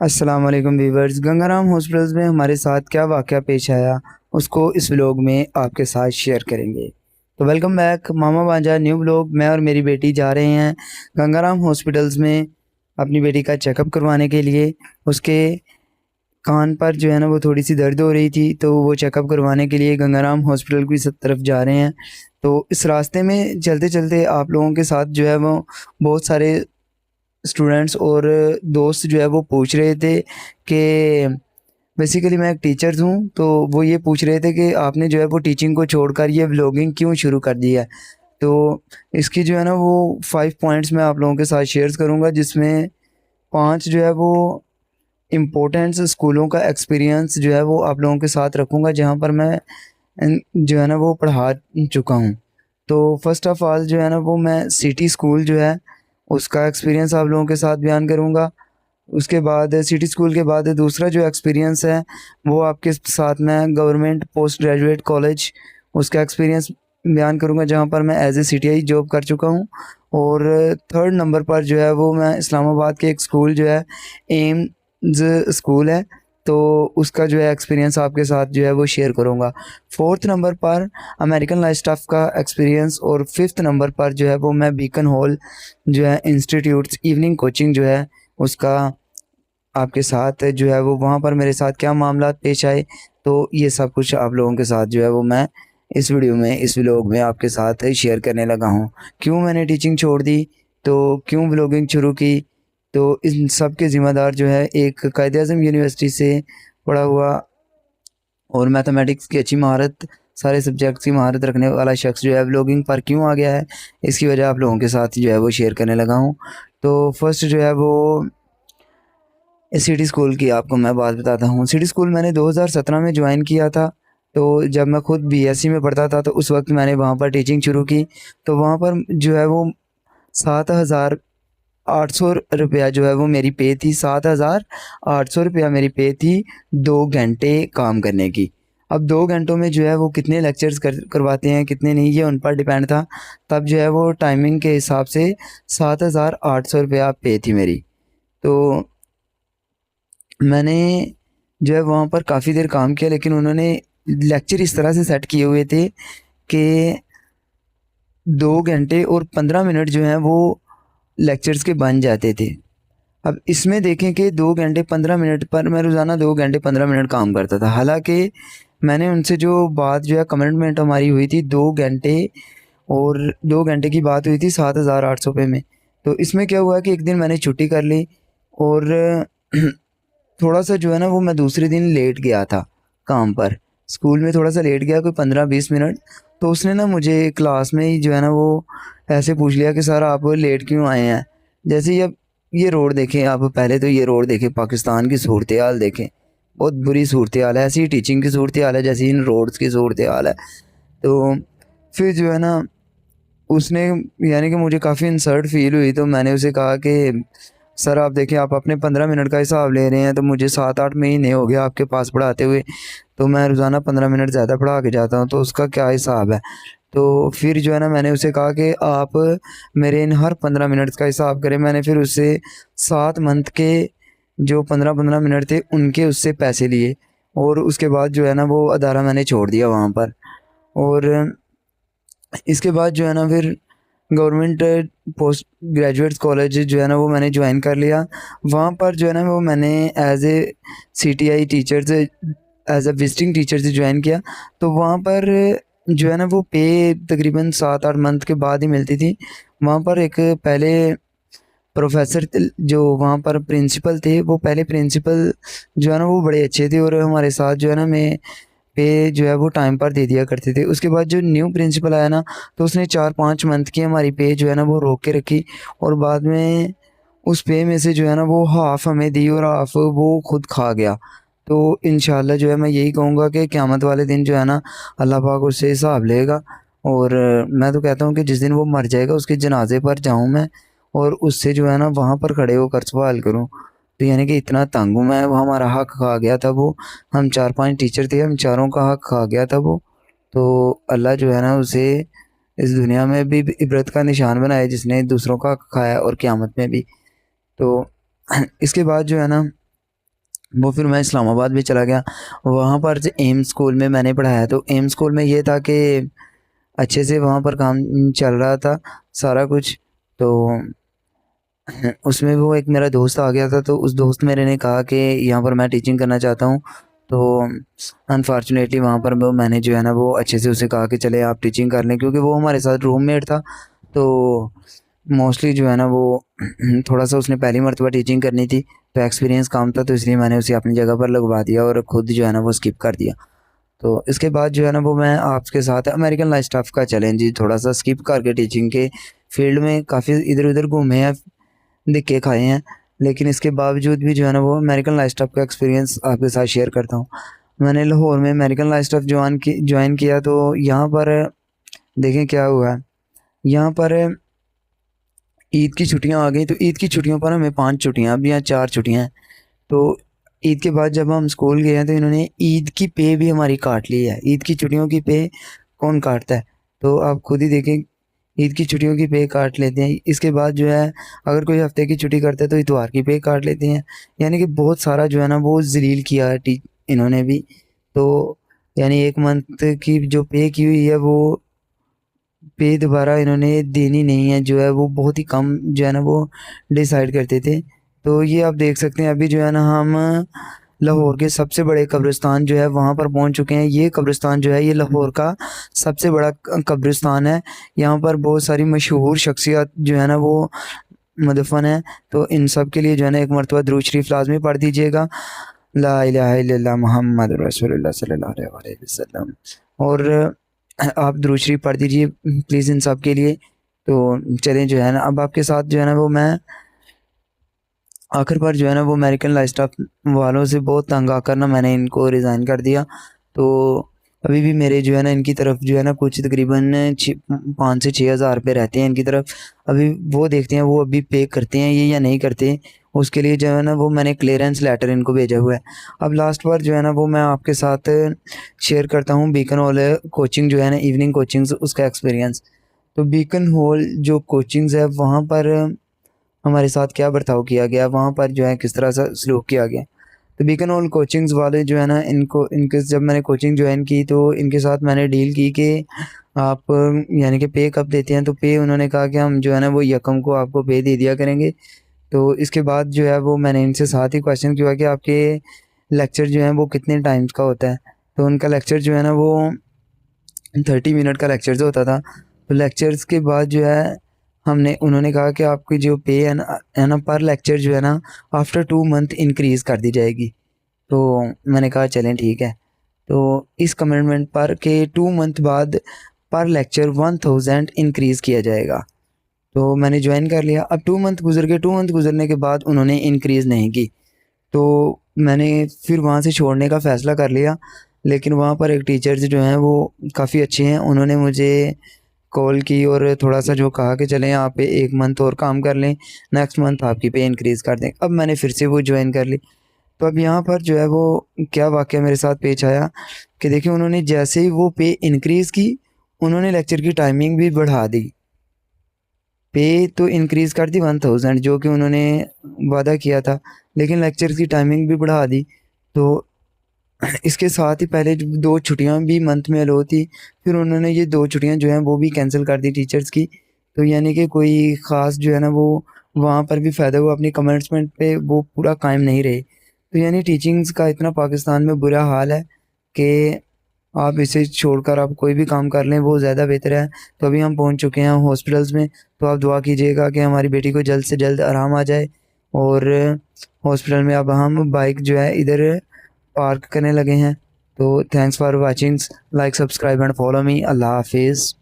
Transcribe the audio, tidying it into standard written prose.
अस्सलाम वालेकुम viewers. Gangaram hospitals में हमारे साथ क्या वाक़या पेश आया, उसको इस व्लॉग में आपके साथ शेयर करेंगे। तो वेलकम बैक मामा भांजा न्यू व्लॉग। मैं और मेरी बेटी जा रहे हैं गंगाराम हॉस्पिटल्स में अपनी बेटी का चेकअप करवाने के लिए। उसके कान पर जो है ना वो थोड़ी सी दर्द हो रही थी, तो वो चेकअप करवाने के लिए गंगाराम हॉस्पिटल की तरफ जा रहे हैं। तो इस रास्ते में चलते-चलते आप लोगों के साथ जो है वो बहुत सारे स्टूडेंट्स और दोस्त जो है वो पूछ रहे थे कि बेसिकली मैं एक टीचर हूँ, तो वो ये पूछ रहे थे कि आपने जो है वो टीचिंग को छोड़कर ये व्लॉगिंग क्यों शुरू कर दी है। तो इसकी जो है ना वो 5 पॉइंट्स मैं आप लोगों के साथ शेयर करूँगा, जिसमें 5 जो है वो इम्पोर्टेंट्स स्कूलों का एक्सपीरियंस जो है वो आप लोगों के साथ रखूँगा, जहाँ पर मैं जो है ना वो पढ़ा चुका हूँ। तो फर्स्ट ऑफ़ ऑल जो है ना वो मैं सिटी स्कूल जो है उसका एक्सपीरियंस आप लोगों के साथ बयान करूँगा। उसके बाद सिटी स्कूल के बाद दूसरा जो एक्सपीरियंस है वो आपके साथ मैं गवर्नमेंट पोस्ट ग्रेजुएट कॉलेज उसका एक्सपीरियंस बयान करूँगा, जहाँ पर मैं एज़ ए सीटीआई जॉब कर चुका हूँ। और थर्ड नंबर पर जो है वो मैं इस्लामाबाद के एक स्कूल जो है एम्स स्कूल है, तो उसका जो है एक्सपीरियंस आपके साथ जो है वो शेयर करूँगा। फोर्थ नंबर पर अमेरिकन लाइफ स्टाफ का एक्सपीरियंस, और फिफ्थ नंबर पर जो है वो मैं बीकन हॉल जो है इंस्टीट्यूट्स इवनिंग कोचिंग जो है उसका आपके साथ जो है वो वहाँ पर मेरे साथ क्या मामला पेश आए, तो ये सब कुछ आप लोगों के साथ जो है वो मैं इस वीडियो में इस व्लॉग में आपके साथ शेयर करने लगा हूँ। क्यों मैंने टीचिंग छोड़ दी, तो क्यों व्लॉगिंग शुरू की, तो इन सब के ज़िम्मेदार जो है एक कायद-ए-आज़म यूनिवर्सिटी से पढ़ा हुआ और मैथमेटिक्स की अच्छी महारत, सारे सब्जेक्ट्स की महारत रखने वाला शख्स जो है व्लॉगिंग पर क्यों आ गया है, इसकी वजह आप लोगों के साथ जो है वो शेयर करने लगा हूँ। तो फर्स्ट जो है वो सिटी स्कूल की आपको मैं बात बताता हूँ। सिटी स्कूल मैंने 2017 में जॉइन किया था। तो जब मैं खुद बीएससी में पढ़ता था, तो उस वक़्त मैंने वहाँ पर टीचिंग शुरू की। तो वहाँ पर जो है वो 7,800 रुपया जो है वो मेरी पे थी। 7,800 रुपया मेरी पे थी 2 घंटे काम करने की। अब 2 घंटों में जो है वो कितने लेक्चर्स करवाते हैं, कितने नहीं, ये उन पर डिपेंड था। तब जो है वो टाइमिंग के हिसाब से 7,800 रुपया पे थी मेरी। तो मैंने जो है वहाँ पर काफ़ी देर काम किया, लेकिन उन्होंने लेक्चर इस तरह से सेट किए हुए थे कि 2 घंटे और 15 मिनट जो हैं वो लेक्चर्स के बन जाते थे। अब इसमें देखें कि 2 घंटे 15 मिनट पर मैं रोज़ाना 2 घंटे 15 मिनट काम करता था। हालाँकि मैंने उनसे जो बात जो है कमिटमेंट हमारी हुई थी 2 घंटे, और 2 घंटे की बात हुई थी 7,800 रुपए में। तो इसमें क्या हुआ कि एक दिन मैंने छुट्टी कर ली, और थोड़ा-सा जो है ना वो मैं दूसरे दिन लेट गया था काम पर। स्कूल में थोड़ा-सा लेट गया, कोई 15-20 मिनट। तो उसने ना मुझे क्लास में ही जो है ना वो ऐसे पूछ लिया कि सर आप लेट क्यों आए हैं? जैसे ही अब ये रोड देखें आप, पहले तो ये रोड देखें, पाकिस्तान की सूरत-ए-हाल देखें। बहुत बुरी सूरत-ए-हाल है, ऐसी ही टीचिंग की सूरत-ए-हाल है जैसी इन रोड्स की सूरत-ए-हाल है। तो फिर जो है ना उसने, यानी कि मुझे काफ़ी इंसल्ट फ़ील हुई, तो मैंने उसे कहा कि सर आप देखिए, आप अपने 15 मिनट का हिसाब ले रहे हैं, तो मुझे 7-8 महीने हो गए आपके पास पढ़ाते हुए, तो मैं रोज़ाना 15 मिनट ज़्यादा पढ़ा के जाता हूँ, तो उसका क्या हिसाब है? तो फिर जो है ना मैंने उसे कहा कि आप मेरे इन हर 15 मिनट्स का हिसाब करें। मैंने फिर उससे 7 मंथ के जो 15-15 मिनट थे उनके उससे पैसे लिए, और उसके बाद जो है ना वो अदारा मैंने छोड़ दिया वहाँ पर। और इसके बाद जो है ना फिर गवर्नमेंट पोस्ट ग्रेजुएट्स कॉलेज जो है ना वो मैंने जॉइन कर लिया। वहाँ पर जो है ना वो मैंने एज़ ए सीटीआई टीचर से, एज़ अ विज़िटिंग टीचर से जॉइन किया। तो वहाँ पर जो है ना वो पे तकरीबन 7-8 मंथ के बाद ही मिलती थी। वहाँ पर एक पहले प्रोफ़ेसर जो वहाँ पर प्रिंसिपल थे, वो पहले प्रिंसिपल जो है ना वो बड़े अच्छे थे, और हमारे साथ जो है ना मैं पे जो है वो टाइम पर दे दिया करते थे। उसके बाद जो न्यू प्रिंसिपल आया ना, तो उसने 4-5 मंथ की हमारी पे जो है ना वो रोक के रखी, और बाद में उस पे में से जो है ना वो हाफ़ हमें दी और हाफ़ वो खुद खा गया। तो इंशाल्लाह जो है मैं यही कहूँगा कि क़यामत वाले दिन जो है ना अल्लाह पाक उससे हिसाब लेगा। और मैं तो कहता हूँ कि जिस दिन वो मर जाएगा उसके जनाज़े पर जाऊँ मैं, और उससे जो है ना वहाँ पर खड़े होकर सवाल करूँ। तो यानी कि इतना तंग हूँ मैं, वो हमारा हक़ खा गया था वो। हम 4-5 टीचर थे, हम चारों का हक़ खा गया था वो। तो अल्लाह जो है ना उसे इस दुनिया में भी इबरत का निशान बनाए, जिसने दूसरों का हक़ खाया, और क़यामत में भी। तो इसके बाद जो है ना वो फिर मैं इस्लामाबाद भी चला गया। वहाँ पर जो एम स्कूल में मैंने पढ़ाया, तो एम स्कूल में ये था कि अच्छे से वहाँ पर काम चल रहा था सारा कुछ। तो उसमें वो एक मेरा दोस्त आ गया था, तो उस दोस्त मेरे ने कहा कि यहाँ पर मैं टीचिंग करना चाहता हूँ। तो अनफॉर्चुनेटली वहाँ पर वो मैंने जो है ना वो अच्छे से उसे कहा कि चले आप टीचिंग कर लें, क्योंकि वो हमारे साथ रूममेट था। तो मोस्टली जो है ना वो थोड़ा सा उसने पहली मर्तबा टीचिंग करनी थी, तो एक्सपीरियंस काम था, तो इसलिए मैंने उसे अपनी जगह पर लगवा दिया और ख़ुद जो है ना वो स्किप कर दिया। तो इसके बाद जो है ना वो मैं आपके साथ अमेरिकन लाइफ स्टाफ का चैलेंज थोड़ा सा स्किप करके टीचिंग के फील्ड में काफ़ी इधर उधर घूमे हैं, धक्के खाए हैं, लेकिन इसके बावजूद भी जो है ना वो अमेरिकन लाइफ स्टाफ का एक्सपीरियंस आपके साथ शेयर करता हूँ। मैंने लाहौर में अमेरिकन लाइफ स्टाफ ज्वाइन किया, तो यहाँ पर देखें क्या हुआ है। यहाँ पर ईद की छुट्टियाँ आ गई, तो ईद की छुट्टियों पर हमें 5 छुट्टियाँ, अब यहाँ 4 छुट्टियाँ हैं। तो ईद के बाद जब हम स्कूल गए हैं, तो इन्होंने ईद की पे भी हमारी काट ली है। ईद की छुट्टियों की पे कौन काटता है? तो आप खुद ही देखें, ईद की छुट्टियों की पे काट लेते हैं। इसके बाद जो है अगर कोई हफ्ते की छुट्टी करता है तो इतवार की पे काट लेते हैं। यानी कि बहुत सारा जो है ना वो ज़लील किया है इन्होंने भी। तो यानी 1 मंथ की जो पे की हुई है वो पे दोबारा इन्होंने देनी नहीं है, जो है वो बहुत ही कम जो है ना वो डिसाइड करते थे। तो ये आप देख सकते हैं, अभी जो है ना हम लाहौर के सबसे बड़े कब्रिस्तान जो है वहाँ पर पहुँच चुके हैं। ये कब्रिस्तान जो है ये लाहौर का सबसे बड़ा कब्रिस्तान है। यहाँ पर बहुत सारी मशहूर शख्सियत जो है ना वो मदफन है। तो इन सब के लिए जो है ना एक मरतबा दुरूद शरीफ लाज़मी पढ़ दीजिएगा, ला इलाहा इल्लल्लाह मुहम्मद रसूलुल्लाह सल्लल्लाहु अलैहि वसल्लम। और आप दुरूद शरीफ पढ़ दीजिए प्लीज़ इन सब के लिए। तो चलें जो है ना अब आपके साथ जो है ना वो मैं आखिर पर जो है ना वो अमेरिकन लाइफ स्टाफ वालों से बहुत तंग आकर ना मैंने इनको रिज़ाइन कर दिया। तो अभी भी मेरे जो है ना इनकी तरफ जो है ना कुछ तकरीबन 5 से 6 हज़ार रुपये रहते हैं इनकी तरफ। अभी वो देखते हैं वो अभी पे करते हैं ये या नहीं करते। उसके लिए जो है ना वो मैंने क्लियरेंस लेटर इनको भेजा हुआ है। अब लास्ट बार जो है ना वो मैं आपके साथ शेयर करता हूँ बीकन हॉल कोचिंग जो है ना इवनिंग कोचिंग्स उसका एक्सपीरियंस। तो बीकन हॉल जो कोचिंग्स है वहाँ पर हमारे साथ क्या बर्ताव किया गया, वहाँ पर जो है किस तरह से सलूक किया गया। तो बीकन हॉल कोचिंग्स वाले जो है ना इनके जब मैंने कोचिंग ज्वाइन की तो इनके साथ मैंने डील की कि आप यानी कि पे कब देते हैं। तो पे उन्होंने कहा कि हम जो है ना वो यकम को आपको पे दे दिया करेंगे। तो इसके बाद जो है वो मैंने इनसे साथ ही क्वेश्चन किया कि आपके लेक्चर जो हैं वो कितने टाइम्स का होता है। तो उनका लेक्चर जो है ना वो 30 मिनट का लेक्चर्स होता था। तो लेक्चर्स के बाद जो है उन्होंने कहा कि आपकी जो पे है ना पर लेक्चर जो है ना आफ्टर 2 मंथ इंक्रीज़ कर दी जाएगी। तो मैंने कहा चलें ठीक है। तो इस कमिटमेंट पर के 2 मंथ बाद पर लेक्चर 1000 इंक्रीज़ किया जाएगा। तो मैंने ज्वाइन कर लिया। अब 2 मंथ गुज़र गए, 2 मंथ गुज़रने के बाद उन्होंने इंक्रीज़ नहीं की। तो मैंने फिर वहाँ से छोड़ने का फ़ैसला कर लिया। लेकिन वहाँ पर एक टीचर्स जो हैं वो काफ़ी अच्छे हैं। उन्होंने मुझे कॉल की और थोड़ा-सा जो कहा कि चलें आप 1 मंथ और काम कर लें, नेक्स्ट मंथ आपकी पे इंक्रीज़ कर दें। अब मैंने फिर से वो जॉइन कर ली। तो अब यहाँ पर जो है वो क्या वाक़या मेरे साथ पेश आया कि देखिए उन्होंने जैसे ही वो पे इंक्रीज़ की, उन्होंने लेक्चर की टाइमिंग भी बढ़ा दी। पे तो इंक्रीज़ कर दी 1000 जो कि उन्होंने वादा किया था, लेकिन लेक्चर की टाइमिंग भी बढ़ा दी। तो इसके साथ ही पहले जो 2 छुट्टियाँ भी मंथ में अलो थी, फिर उन्होंने ये 2 छुट्टियाँ जो हैं वो भी कैंसल कर दी टीचर्स की। तो यानी कि कोई ख़ास जो है ना वो वहाँ पर भी फ़ायदा हुआ, अपनी कमिटमेंट पे वो पूरा कायम नहीं रहे। तो यानी टीचिंग्स का इतना पाकिस्तान में बुरा हाल है कि आप इसे छोड़कर आप कोई भी काम कर लें वो ज़्यादा बेहतर है। तो अभी हम पहुँच चुके हैं हॉस्पिटल्स में, तो आप दुआ कीजिएगा कि हमारी बेटी को जल्द से जल्द आराम आ जाए। और हॉस्पिटल में अब हम बाइक जो है इधर पार्क करने लगे हैं। तो thanks for watching, like, subscribe and follow me. Allah हाफ़िज़।